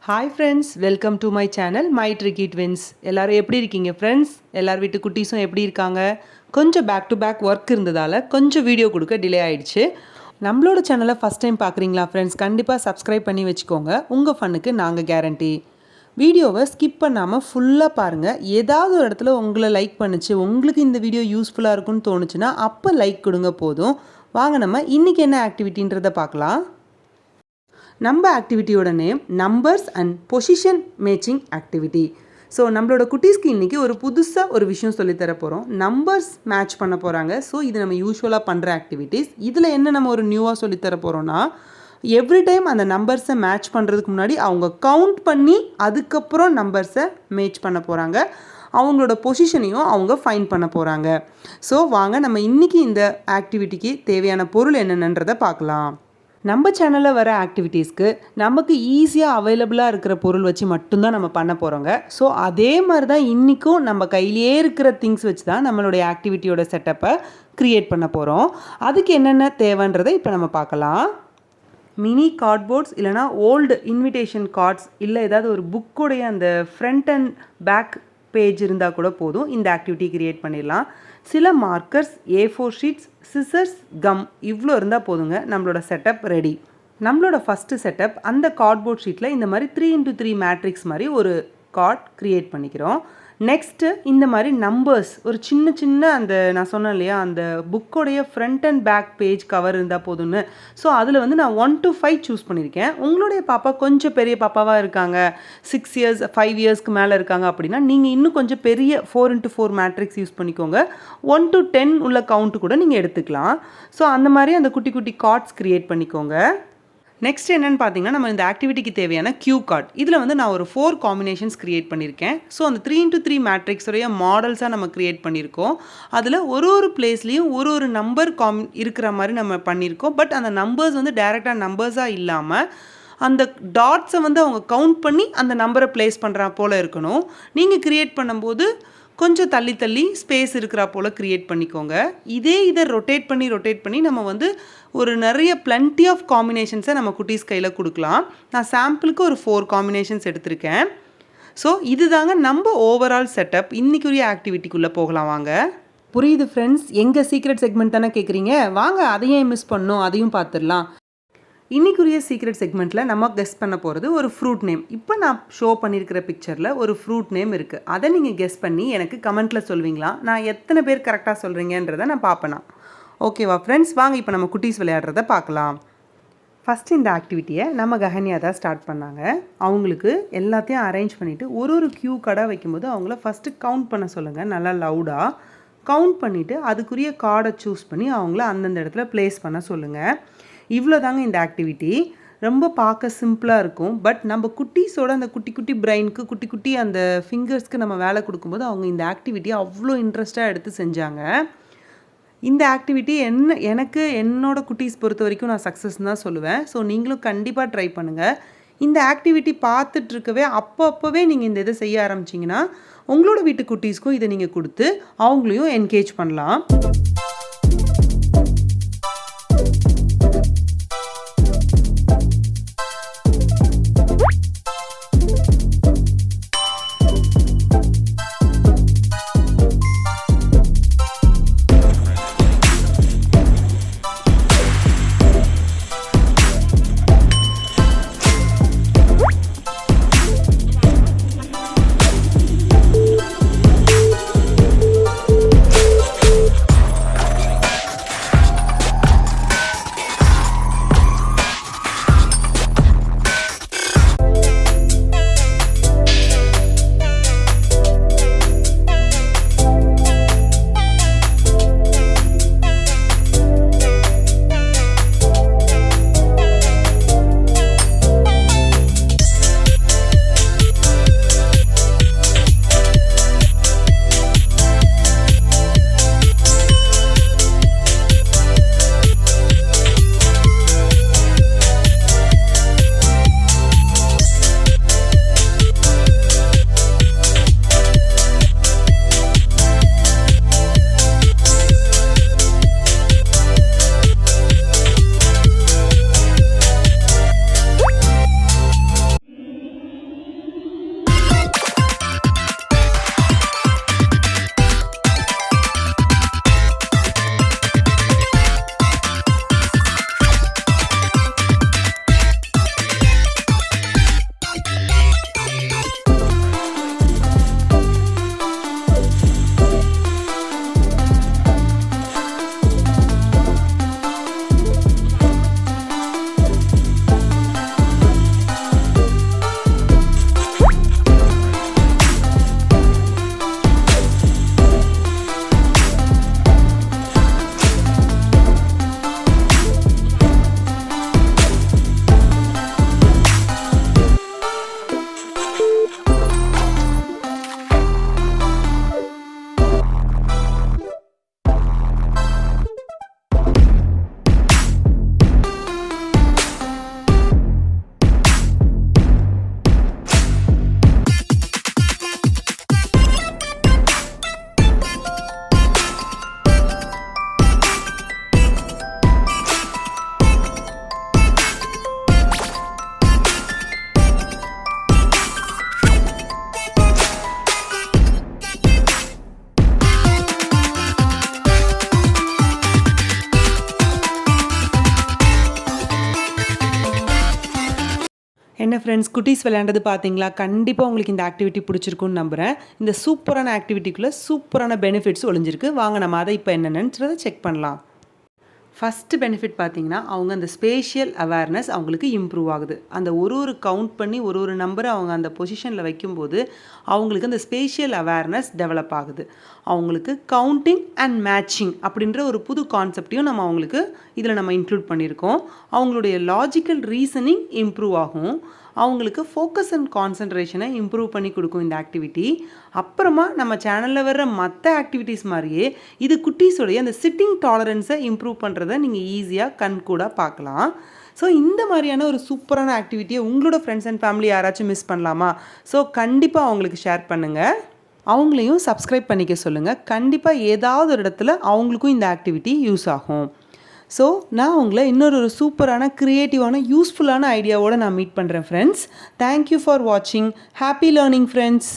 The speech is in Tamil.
Hi friends, welcome to my channel my tricky twins. எல்லோரும் எப்படி இருக்கீங்க ஃப்ரெண்ட்ஸ்? எல்லார் வீட்டு குட்டீஸும் எப்படி இருக்காங்க? கொஞ்சம் பேக் டு பேக் ஒர்க் இருந்ததால் கொஞ்சம் வீடியோ கொடுக்க டிலே ஆகிடுச்சு. நம்மளோட சேனலை ஃபஸ்ட் டைம் பார்க்குறீங்களா ஃப்ரெண்ட்ஸ்? கண்டிப்பாக சப்ஸ்கிரைப் பண்ணி வச்சுக்கோங்க. உங்கள் ஃபன்னுக்கு நாங்கள் கேரண்டி. வீடியோவை ஸ்கிப் பண்ணாமல் ஃபுல்லாக பாருங்கள். ஏதாவது ஒரு இடத்துல உங்களை லைக் பண்ணுச்சு, உங்களுக்கு இந்த வீடியோ யூஸ்ஃபுல்லாக இருக்குன்னு தோணுச்சுன்னா அப்போ லைக் கொடுங்க போதும். வாங்க நம்ம இன்றைக்கி என்ன ஆக்டிவிட்டின்றதை பார்க்கலாம். நம்ம ஆக்டிவிட்டியோட name numbers and position matching activity. So நம்மளோட குட்டீஸ்க்கு இன்றைக்கி ஒரு புதுசாக ஒரு விஷயம் சொல்லித்தர போகிறோம். நம்பர்ஸ் மேட்ச் பண்ண போகிறாங்க. ஸோ இது நம்ம யூஸ்வலாக பண்ணுற ஆக்டிவிட்டீஸ். இதில் என்ன நம்ம ஒரு நியூவாக சொல்லித்தர போகிறோன்னா, எவ்ரி டைம் அந்த நம்பர்ஸை மேட்ச் பண்ணுறதுக்கு முன்னாடி அவங்க கவுண்ட் பண்ணி அதுக்கப்புறம் நம்பர்ஸை மேட்ச் பண்ண போகிறாங்க. அவங்களோட பொசிஷனையும் அவங்க ஃபைண்ட் பண்ண போகிறாங்க. ஸோ வாங்க நம்ம இன்றைக்கி இந்த ஆக்டிவிட்டிக்கு தேவையான பொருள் என்னென்னன்றதை பார்க்கலாம். நம்ம சேனலில் வர ஆக்டிவிட்டீஸ்க்கு நமக்கு ஈஸியாக அவைலபிளாக இருக்கிற பொருள் வச்சு மட்டும்தான் நம்ம பண்ண போகிறோங்க. ஸோ அதே மாதிரி தான் இன்றைக்கும் நம்ம கையிலே இருக்கிற திங்ஸ் வச்சு தான் நம்மளுடைய ஆக்டிவிட்டியோட செட்டப்பை க்ரியேட் பண்ண போகிறோம். அதுக்கு என்னென்ன தேவைன்றதை இப்போ நம்ம பார்க்கலாம். மினி கார்ட்போர்ட்ஸ் இல்லைனா ஓல்டு இன்விடேஷன் கார்ட்ஸ், இல்லை ஏதாவது ஒரு புக்குடைய அந்த ஃப்ரண்ட் அண்ட் பேக் பேஜ் இருந்தால் கூட போதும். இந்த ஆக்டிவிட்டி க்ரியேட் பண்ணிடலாம். சில markers, A4 sheets, scissors, come இவ்வளோ இருந்தால் போதுங்க. நம்மளோட செட்டப் ரெடி. நம்மளோட ஃபஸ்ட்டு செட்டப், அந்த கார்ட்போர்ட் ஷீட்டில் இந்த மாதிரி 3x3 மேட்ரிக்ஸ் மாதிரி ஒரு கார்ட் க்ரியேட் பண்ணிக்கிறோம். நெக்ஸ்ட்டு இந்த மாதிரி நம்பர்ஸ், ஒரு சின்ன சின்ன அந்த நான் சொன்னேன் இல்லையா, அந்த புக்கோடைய front and back page cover இருந்தால் போதும்னு. ஸோ அதில் வந்து நான் 1 to 5 சூஸ் பண்ணியிருக்கேன். உங்களுடைய பாப்பா கொஞ்சம் பெரிய பாப்பாவாக இருக்காங்க, 6 years 5 yearsக்கு மேலே இருக்காங்க அப்படின்னா நீங்கள் இன்னும் கொஞ்சம் பெரிய 4x4 மேட்ரிக்ஸ் யூஸ் பண்ணிக்கோங்க. 1 to 10 உள்ள கவுண்ட்டு கூட நீங்கள் எடுத்துக்கலாம். ஸோ அந்த மாதிரி அந்த குட்டி குட்டி கார்ட்ஸ் க்ரியேட் பண்ணிக்கோங்க. நெக்ஸ்ட் என்னென்னு பார்த்தீங்கன்னா, நம்ம இந்த ஆக்டிவிட்டிக்கு தேவையான கியூ கார்ட். இதில் வந்து நான் ஒரு 4 காம்பினேஷன்ஸ் க்ரியேட் பண்ணியிருக்கேன். ஸோ அந்த 3x3 மேட்ரிக்ஸுடைய மாடல்ஸாக நம்ம க்ரியேட் பண்ணியிருக்கோம். அதில் ஒரு பிளேஸ்லேயும் ஒரு நம்பர் இருக்கிற மாதிரி நம்ம பண்ணியிருக்கோம். பட் அந்த நம்பர்ஸ் வந்து டைரெக்டாக நம்பர்ஸாக இல்லாமல் அந்த டாட்ஸை வந்து அவங்க கவுண்ட் பண்ணி அந்த நம்பரை ப்ளேஸ் பண்ணுறா போல் இருக்கணும். நீங்கள் க்ரியேட் பண்ணும்போது கொஞ்சம் தள்ளி தள்ளி ஸ்பேஸ் இருக்கிறா போல் க்ரியேட் பண்ணிக்கோங்க. இதை ரொட்டேட் பண்ணி நம்ம வந்து ஒரு நிறைய பிளண்டி ஆஃப் காம்பினேஷன்ஸை நம்ம குட்டீஸ் கையில் கொடுக்கலாம். நான் சாம்பிளுக்கு ஒரு 4 காம்பினேஷன்ஸ் எடுத்திருக்கேன். ஸோ இது தாங்க நம்ம ஓவரால் செட்டப். இன்றைக்குரிய ஆக்டிவிட்டிக்குள்ளே போகலாம் வாங்க. புரியுது ஃப்ரெண்ட்ஸ், எங்கள் சீக்ரெட் செக்மெண்ட் தானே கேட்குறீங்க? வாங்க அதையும் மிஸ் பண்ணோம், அதையும் பார்த்துடலாம். இன்றைக்குரிய சீக்ரெட் செக்மெண்ட்டில் நம்ம கெஸ் பண்ண போகிறது ஒரு ஃப்ரூட் நேம். இப்போ நான் ஷோ பண்ணியிருக்கிற பிக்சரில் ஒரு ஃப்ரூட் நேம் இருக்குது. அதை நீங்கள் கெஸ் பண்ணி எனக்கு கமெண்ட்டில் சொல்வீங்களா? நான் எத்தனை பேர் கரெக்டாக சொல்கிறீங்கன்றதை நான் பார்ப்பேனா. ஓகேவா ஃப்ரெண்ட்ஸ்? வாங்க இப்போ நம்ம குட்டீஸ் விளையாடுறத பார்க்கலாம். ஃபஸ்ட்டு இந்த ஆக்டிவிட்டியை நம்ம கஹன்யா தான் ஸ்டார்ட் பண்ணாங்க. அவங்களுக்கு எல்லாத்தையும் அரேஞ்ச் பண்ணிவிட்டு ஒரு கியூ கார்டாக வைக்கும்போது அவங்கள ஃபஸ்ட்டு கவுண்ட் பண்ண சொல்லுங்கள். நல்லா லவுடாக கவுண்ட் பண்ணிவிட்டு அதுக்குரிய கார்டை சூஸ் பண்ணி அவங்கள அந்தந்த இடத்துல ப்ளேஸ் பண்ண சொல்லுங்கள். இவ்வளோ தாங்க இந்த ஆக்டிவிட்டி. ரொம்ப பார்க்க சிம்பிளாக இருக்கும். பட் நம்ம குட்டீஸோட அந்த குட்டி குட்டி பிரெயினுக்கு, குட்டி குட்டி அந்த ஃபிங்கர்ஸ்க்கு நம்ம வேலை கொடுக்கும்போது அவங்க இந்த ஆக்டிவிட்டியை அவ்வளோ இன்ட்ரெஸ்ட்டாக எடுத்து செஞ்சாங்க. இந்த ஆக்டிவிட்டி எனக்கு என்னோட குட்டீஸ் பொறுத்த வரைக்கும் நான் சக்ஸஸ் தான் சொல்லுவேன். ஸோ நீங்களும் கண்டிப்பாக ட்ரை பண்ணுங்கள். இந்த ஆக்டிவிட்டி பார்த்துட்ருக்கவே அப்போவே நீங்கள் இந்த இதை செய்ய ஆரம்பிச்சிங்கன்னா உங்களோட வீட்டு குட்டீஸ்க்கும் இதை நீங்கள் கொடுத்து அவங்களையும் என்கேஜ் பண்ணலாம். என்ன ஃப்ரெண்ட்ஸ், குட்டீஸ் விளையாண்டது பார்த்தீங்களா? கண்டிப்பாக உங்களுக்கு இந்த ஆக்டிவிட்டி பிடிச்சிருக்குன்னு நம்புகிறேன். இந்த சூப்பரான ஆக்டிவிட்டிக்குள்ளே சூப்பரான பெனிஃபிட்ஸ் ஒளிஞ்சிருக்கு. வாங்க நம்ம அதை இப்போ என்னென்னன்றதை செக் பண்ணலாம். ஃபஸ்ட்டு பெனிஃபிட் பார்த்தீங்கன்னா, அவங்க அந்த ஸ்பேஷியல் அவேர்னஸ் அவங்களுக்கு இம்ப்ரூவ் ஆகுது. அந்த ஒரு கவுண்ட் பண்ணி ஒரு நம்பரை அவங்க அந்த பொசிஷனில் வைக்கும்போது அவங்களுக்கு அந்த ஸ்பேஷியல் அவேர்னஸ் டெவலப் ஆகுது. அவங்களுக்கு கவுண்டிங் அண்ட் மேட்சிங் அப்படின்ற ஒரு புது கான்செப்டையும் நம்ம அவங்களுக்கு இதில் நம்ம இன்க்ளூட் பண்ணியிருக்கோம். அவங்களுடைய லாஜிக்கல் ரீசனிங் இம்ப்ரூவ் ஆகும். அவங்களுக்கு ஃபோக்கஸ் அண்ட் கான்சன்ட்ரேஷனை இம்ப்ரூவ் பண்ணி கொடுக்கும் இந்த ஆக்டிவிட்டி. அப்புறமா நம்ம சேனலில் வர்ற மற்ற ஆக்டிவிட்டீஸ் மாதிரியே இது குட்டீஸோடைய அந்த சிட்டிங் டாலரன்ஸை இம்ப்ரூவ் பண்ணுறதை நீங்கள் ஈஸியாக கண்கூட பார்க்கலாம். ஸோ இந்த மாதிரியான ஒரு சூப்பரான ஆக்டிவிட்டியை உங்களோட ஃப்ரெண்ட்ஸ் அண்ட் ஃபேமிலி யாராச்சும் மிஸ் பண்ணலாமா? ஸோ கண்டிப்பாக அவங்களுக்கு ஷேர் பண்ணுங்கள். அவங்களையும் சப்ஸ்கிரைப் பண்ணிக்க சொல்லுங்கள். கண்டிப்பாக ஏதாவது ஒரு இடத்துல அவங்களுக்கும் இந்த ஆக்டிவிட்டி யூஸ் ஆகும். ஸோ நான் உங்களை இன்னொரு சூப்பரான க்ரியேட்டிவான யூஸ்ஃபுல்லான ஐடியாவோடு நான் மீட் பண்ணுறேன் ஃப்ரெண்ட்ஸ். தேங்க்யூ ஃபார் வாட்சிங். Happy learning friends.